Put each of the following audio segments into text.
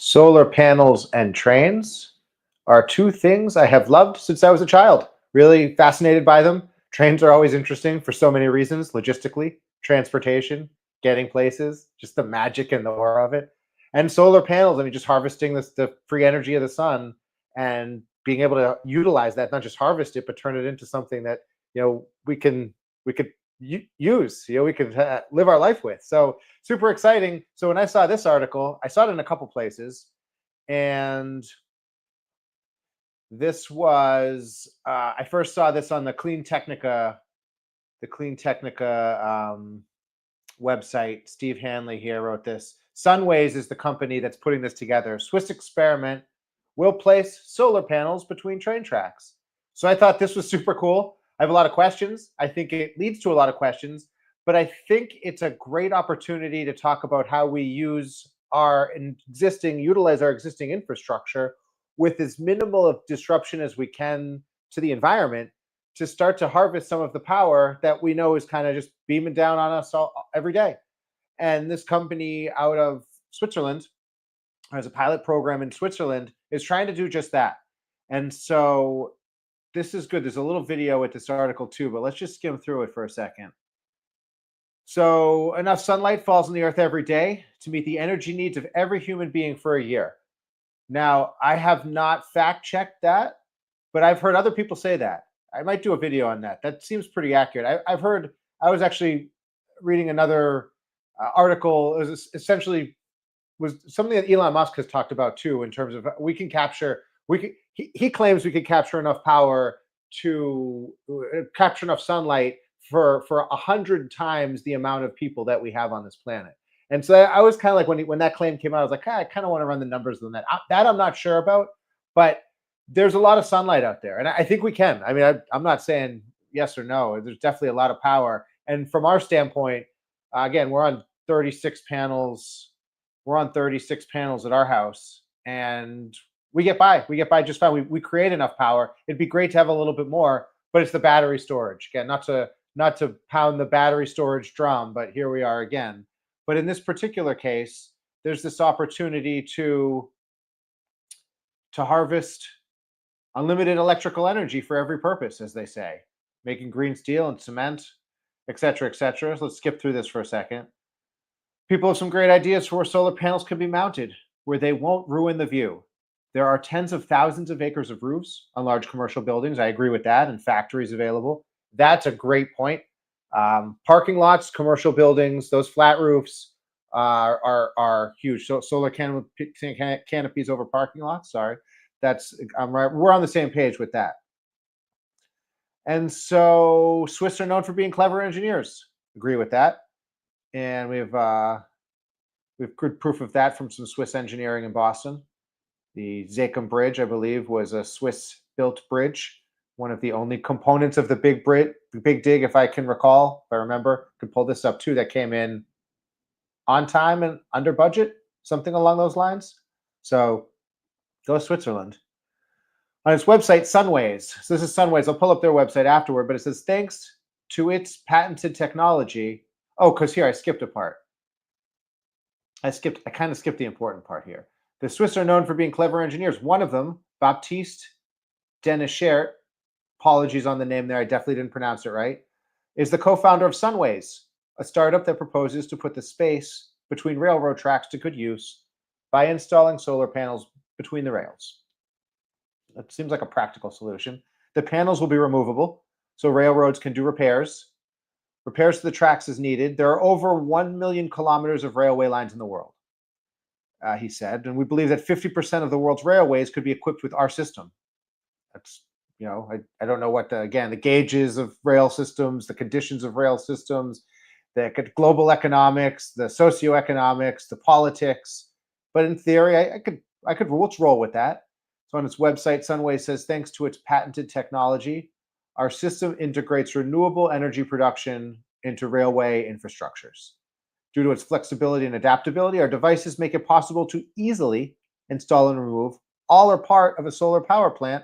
Solar panels and trains are two things I have loved since I was a child. Really fascinated by them. Trains are always interesting for so many reasons logistically, transportation, getting places, just the magic and the aura of it. And solar panels, I mean, just harvesting the free energy of the sun and being able to utilize that, not just harvest it, but turn it into something that, we could use, we could live our life with. So super exciting. So when I saw this article, I saw it in a couple places, and this was I first saw this on the Clean Technica website. Steve Hanley here wrote this. Sunways is the company that's putting this together. Swiss experiment will place solar panels between train tracks. So I thought this was super cool. I have a lot of questions. I think it leads to a lot of questions, but I think it's a great opportunity to talk about how we utilize our existing infrastructure with as minimal of disruption as we can to the environment to start to harvest some of the power that we know is kind of just beaming down on us every day. And this company out of Switzerland has a pilot program in Switzerland is trying to do just that. And so this is good. There's a little video with this article too, but let's just skim through it for a second. So enough sunlight falls on the earth every day to meet the energy needs of every human being for a year. Now, I have not fact checked that, but I've heard other people say that. I might do a video on that. That seems pretty accurate. I've heard. I was actually reading another article. It was something that Elon Musk has talked about too, in terms of we can capture. He claims we could capture enough power to capture enough sunlight for 100 times the amount of people that we have on this planet. And so I was kind of like, when that claim came out, I was like, I kind of want to run the numbers on that. That I'm not sure about, but there's a lot of sunlight out there, and I think we can. I mean, I'm not saying yes or no. There's definitely a lot of power, and from our standpoint, again, we're on 36 panels. We're on 36 panels at our house, and we get by. We get by just fine. We create enough power. It'd be great to have a little bit more, but it's the battery storage. Again, not to pound the battery storage drum, but here we are again. But in this particular case, there's this opportunity to harvest unlimited electrical energy for every purpose, as they say, making green steel and cement, et cetera, et cetera. So let's skip through this for a second. People have some great ideas for where solar panels can be mounted, where they won't ruin the view. There are tens of thousands of acres of roofs on large commercial buildings. I agree with that, and factories available. That's a great point. Parking lots, commercial buildings, those flat roofs are huge. So solar canopies over parking lots. Sorry, I'm right. We're on the same page with that. And so Swiss are known for being clever engineers. Agree with that. And we've good proof of that from some Swiss engineering in Boston. The Zakum Bridge, I believe, was a Swiss-built bridge, one of the only components of the Big Dig, if I can recall, if I remember. Could pull this up too. That came in on time and under budget, something along those lines. So go Switzerland. On its website, Sunways. So this is Sunways. I'll pull up their website afterward, but it says, thanks to its patented technology. Oh, because here I skipped a part. I kind of skipped the important part here. The Swiss are known for being clever engineers. One of them, Baptiste Denichert, apologies on the name there, I definitely didn't pronounce it right, is the co-founder of Sunways, a startup that proposes to put the space between railroad tracks to good use by installing solar panels between the rails. It seems like a practical solution. The panels will be removable, so railroads can do repairs. Repairs to the tracks as needed. There are over 1 million kilometers of railway lines in the world, he said, and we believe that 50% of the world's railways could be equipped with our system. That's, I don't know what the gauges of rail systems, the conditions of rail systems, the global economics, the socioeconomics, the politics, but in theory, let's roll with that. So on its website, Sunways says, thanks to its patented technology, our system integrates renewable energy production into railway infrastructures. Due to its flexibility and adaptability, our devices make it possible to easily install and remove all or part of a solar power plant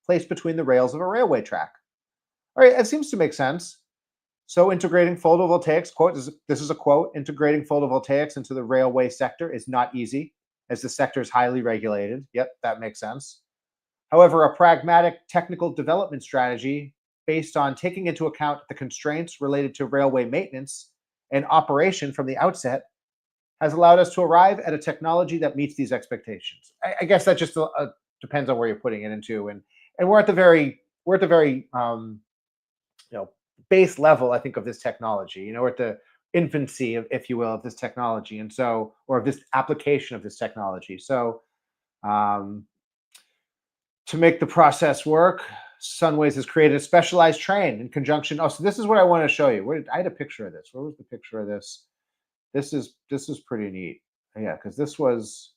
placed between the rails of a railway track. All right, that seems to make sense. So integrating photovoltaics, this is a quote, integrating photovoltaics into the railway sector is not easy. as the sector is highly regulated. Yep, that makes sense. However, a pragmatic technical development strategy based on taking into account the constraints related to railway maintenance and operation from the outset has allowed us to arrive at a technology that meets these expectations. I guess that just depends on where you're putting it into, and we're at the very you know base level, I think, of this technology. We're at the infancy, of, if you will, of this technology, and so or of this application of this technology. So um, to make the process work, Sunways has created a specialized train in conjunction. Oh, so this is what I want to show you. I had a picture of this. Where was the picture of this? This is pretty neat. Yeah, because this was.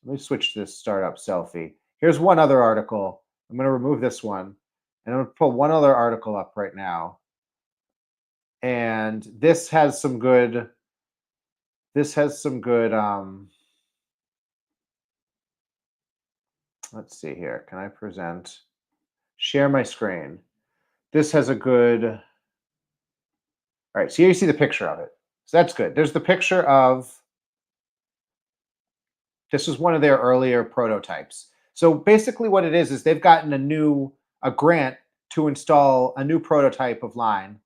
Let me switch to this startup selfie. Here's one other article. I'm going to remove this one, and I'm going to pull one other article up right now. And this has some good. This has some good. Let's see here. Can I present? Share my screen. This has a good. All right, so here you see the picture of it. So that's good. There's the picture of. This was one of their earlier prototypes. So basically, what it is they've gotten a grant to install a new prototype of line.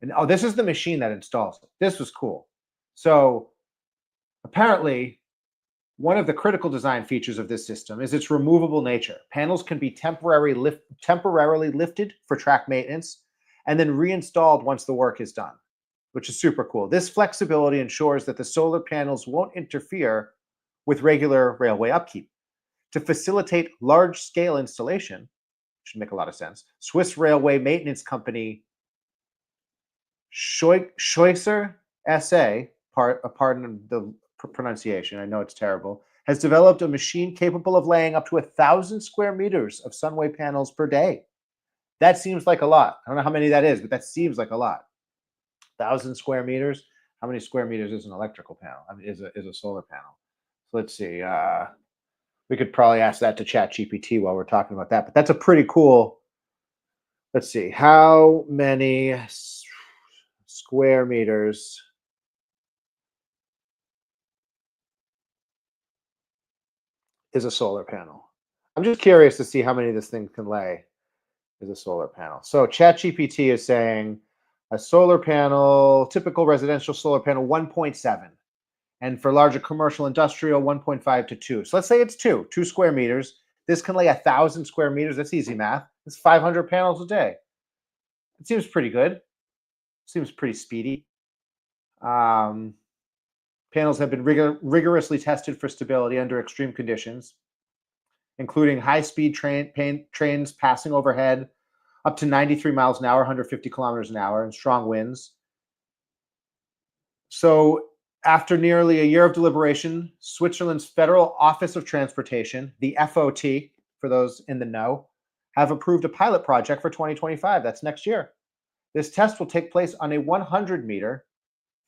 And oh, this is the machine that installs it. This was cool. So apparently, one of the critical design features of this system is its removable nature. Panels can be temporarily lifted for track maintenance and then reinstalled once the work is done, which is super cool. This flexibility ensures that the solar panels won't interfere with regular railway upkeep. To facilitate large-scale installation, which would make a lot of sense, Swiss railway maintenance company Scheucher SA, pardon the pronunciation, I know it's terrible, has developed a machine capable of laying up to 1,000 square meters of Sunway panels per day. That seems like a lot. I don't know how many that is, but that seems like a lot. 1,000 square meters. How many square meters is an electrical panel? I mean, is a solar panel? So let's see. We could probably ask that to ChatGPT while we're talking about that. But that's a pretty cool. Let's see. How many square meters is a solar panel? I'm just curious to see how many this thing can lay as a solar panel. So ChatGPT is saying a solar panel, typical residential solar panel, 1.7. And for larger commercial industrial, 1.5 to 2. So let's say it's 2 square meters. This can lay 1,000 square meters. That's easy math. It's 500 panels a day. It seems pretty good. Seems pretty speedy. Panels have been rigorously tested for stability under extreme conditions, including high-speed trains passing overhead up to 93 miles an hour, 150 kilometers an hour, and strong winds. So after nearly a year of deliberation, Switzerland's Federal Office of Transportation, the FOT, for those in the know, have approved a pilot project for 2025. That's next year. This test will take place on a 100-meter,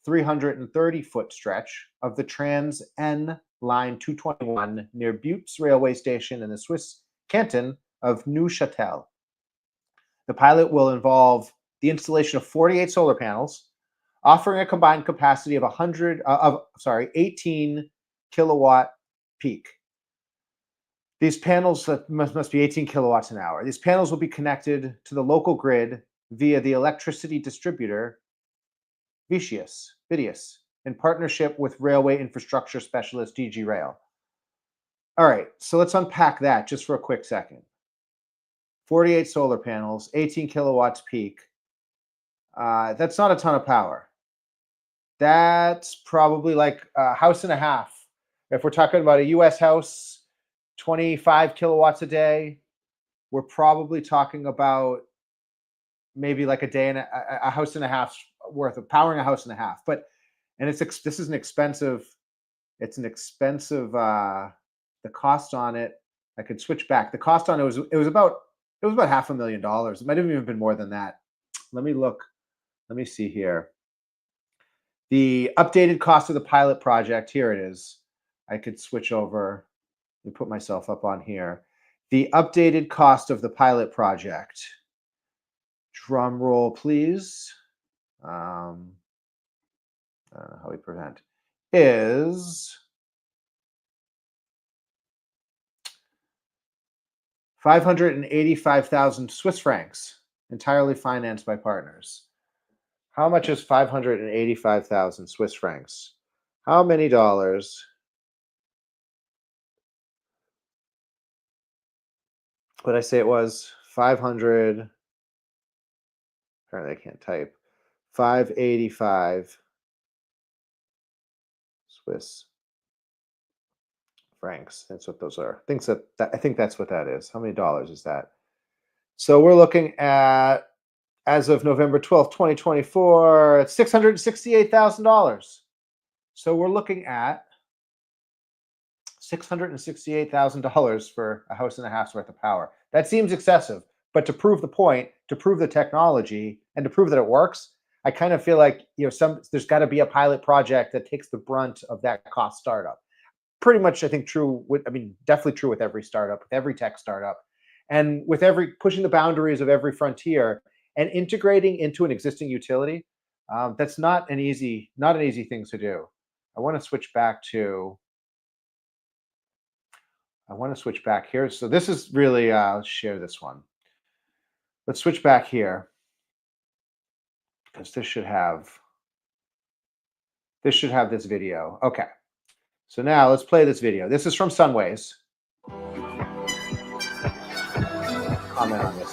330-foot stretch of the Trans N Line 221 near Buttes Railway Station in the Swiss canton of Neuchâtel. The pilot will involve the installation of 48 solar panels, offering a combined capacity of 18 kilowatt peak. These panels must be 18 kilowatts an hour. These panels will be connected to the local grid via the electricity distributor Vitius, in partnership with railway infrastructure specialist DG Rail. All right, so let's unpack that just for a quick second. 48 solar panels, 18 kilowatts peak. That's not a ton of power. That's probably like a house and a half. If we're talking about a US house, 25 kilowatts a day, we're probably talking about maybe like a day and a house and a half worth of powering a house and a half. But this is an expensive. It's an expensive. The cost on it. I could switch back. The cost on it was about $500,000. It might have even been more than that. Let me look. Let me see here. The updated cost of the pilot project. Here it is. I could switch over. Let me put myself up on here. The updated cost of the pilot project. Drum roll, please. I don't know how we present. Is 585,000 Swiss francs, entirely financed by partners. How much is 585,000 Swiss francs? How many dollars? What I say it was 500. Apparently, I can't type. 585 Swiss francs. That's what those are. I think that's what that is. How many dollars is that? So we're looking at, as of November 12th, 2024, it's $668,000. So we're looking at $668,000 for a house and a half's worth of power. That seems excessive, but to prove the point, to prove the technology, and to prove that it works, I kind of feel like there's got to be a pilot project that takes the brunt of that cost startup. Pretty much, I think definitely true with every startup, with every tech startup, and with every pushing the boundaries of every frontier and integrating into an existing utility. That's not an easy thing to do. I want to switch back here. So this is really, let's share this one. Let's switch back here because this should have this video. Okay. So now let's play this video. This is from Sunways. Comment on this.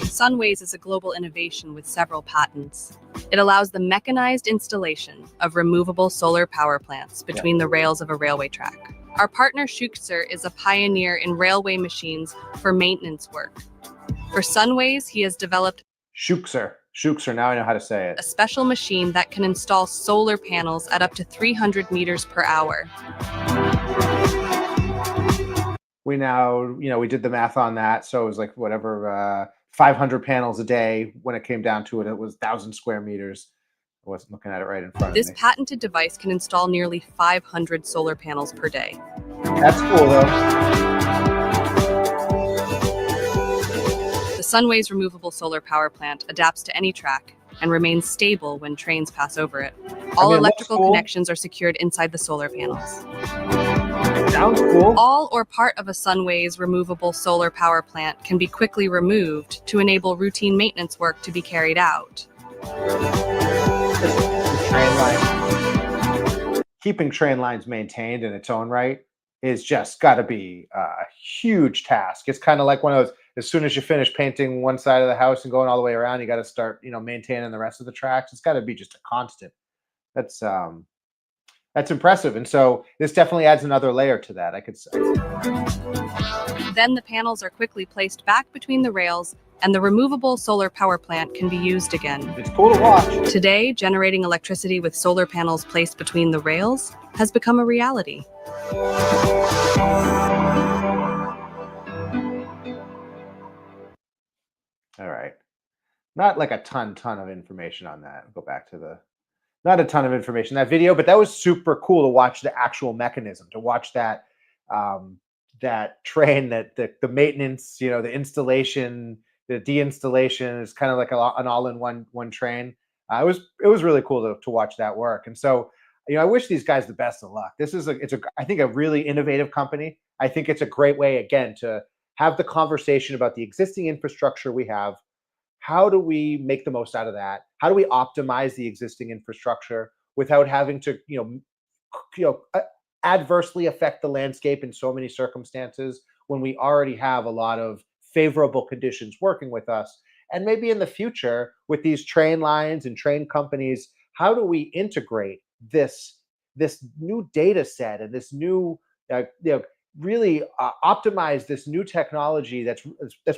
Sunways is a global innovation with several patents. It allows the mechanized installation of removable solar power plants between the rails of a railway track. Our partner Schuxer is a pioneer in railway machines for maintenance work. For Sunways, he has developed Schuxer, now I know how to say it. A special machine that can install solar panels at up to 300 meters per hour. We did the math on that. So it was like whatever, 500 panels a day. When it came down to it, it was 1,000 square meters. I wasn't looking at it right in front of me. This patented device can install nearly 500 solar panels per day. That's cool, though. The Sunways removable solar power plant adapts to any track and remains stable when trains pass over it. All electrical connections are secured inside the solar panels. Sounds cool. All or part of a Sunways removable solar power plant can be quickly removed to enable routine maintenance work to be carried out. Keeping train lines maintained in its own right is just got to be a huge task. It's kind of like one of those, as soon as you finish painting one side of the house and going all the way around, you got to start, maintaining the rest of the tracks. It's got to be just a constant. That's impressive. And so this definitely adds another layer to that, I could say. Then the panels are quickly placed back between the rails and the removable solar power plant can be used again. It's cool to watch. Today, generating electricity with solar panels placed between the rails has become a reality. All right. Not like a ton of information on that. I'll go back to not a ton of information in that video, but that was super cool to watch the actual mechanism, to watch that that train, that the maintenance, the installation, the deinstallation is kind of like an all-in-one train. It was really cool to watch that work. And so, I wish these guys the best of luck. This is I think a really innovative company. I think it's a great way, again, to have the conversation about the existing infrastructure we have. How do we make the most out of that? How do we optimize the existing infrastructure without having to, adversely affect the landscape in so many circumstances when we already have a lot of favorable conditions working with us? And maybe in the future, with these train lines and train companies, how do we integrate this new data set and this new, really optimize this new technology that's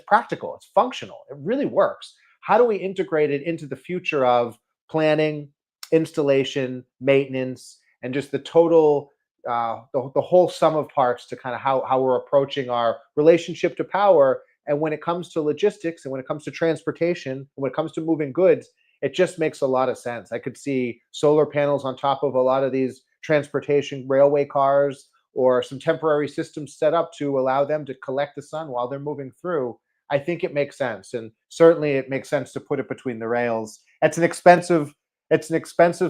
practical, it's functional, it really works? How do we integrate it into the future of planning, installation, maintenance, and just the total, the whole sum of parts to kind of how we're approaching our relationship to power? And when it comes to logistics and when it comes to transportation, and when it comes to moving goods, it just makes a lot of sense. I could see solar panels on top of a lot of these transportation railway cars, or some temporary systems set up to allow them to collect the sun while they're moving through. I think it makes sense. And certainly it makes sense to put it between the rails. It's an expensive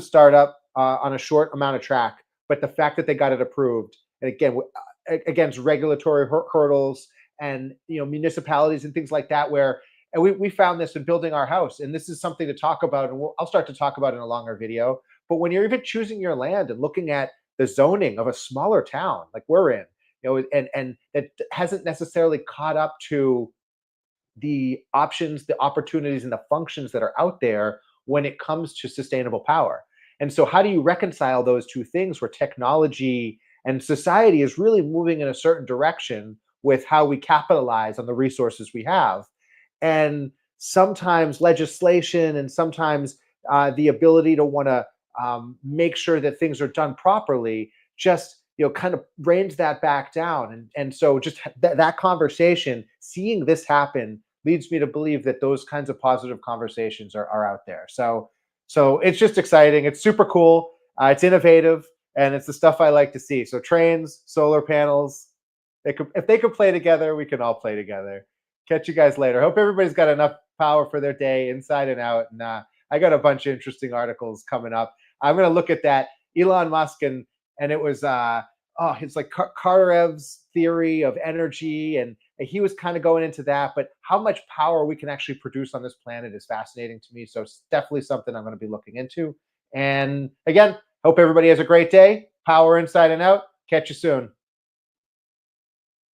startup on a short amount of track, but the fact that they got it approved, and again, against regulatory hurdles and municipalities and things like that, where and we found this in building our house, and this is something to talk about, and I'll start to talk about in a longer video. But when you're even choosing your land and looking at the zoning of a smaller town like we're in, and that hasn't necessarily caught up to the options, the opportunities, and the functions that are out there when it comes to sustainable power. And so, how do you reconcile those two things where technology and society is really moving in a certain direction with how we capitalize on the resources we have? And sometimes legislation and sometimes the ability to want to make sure that things are done properly just kind of reins that back down. And so just that conversation, seeing this happen, leads me to believe that those kinds of positive conversations are out there. So it's just exciting. It's super cool. It's innovative, and it's the stuff I like to see. So trains, solar panels, if they could play together, we can all play together. Catch you guys later. Hope everybody's got enough power for their day inside and out. And I got a bunch of interesting articles coming up. I'm going to look at that Elon Musk, and it was it's like Karev's theory of energy, and he was kind of going into that. But how much power we can actually produce on this planet is fascinating to me. So it's definitely something I'm going to be looking into. And again, hope everybody has a great day. Power inside and out. Catch you soon.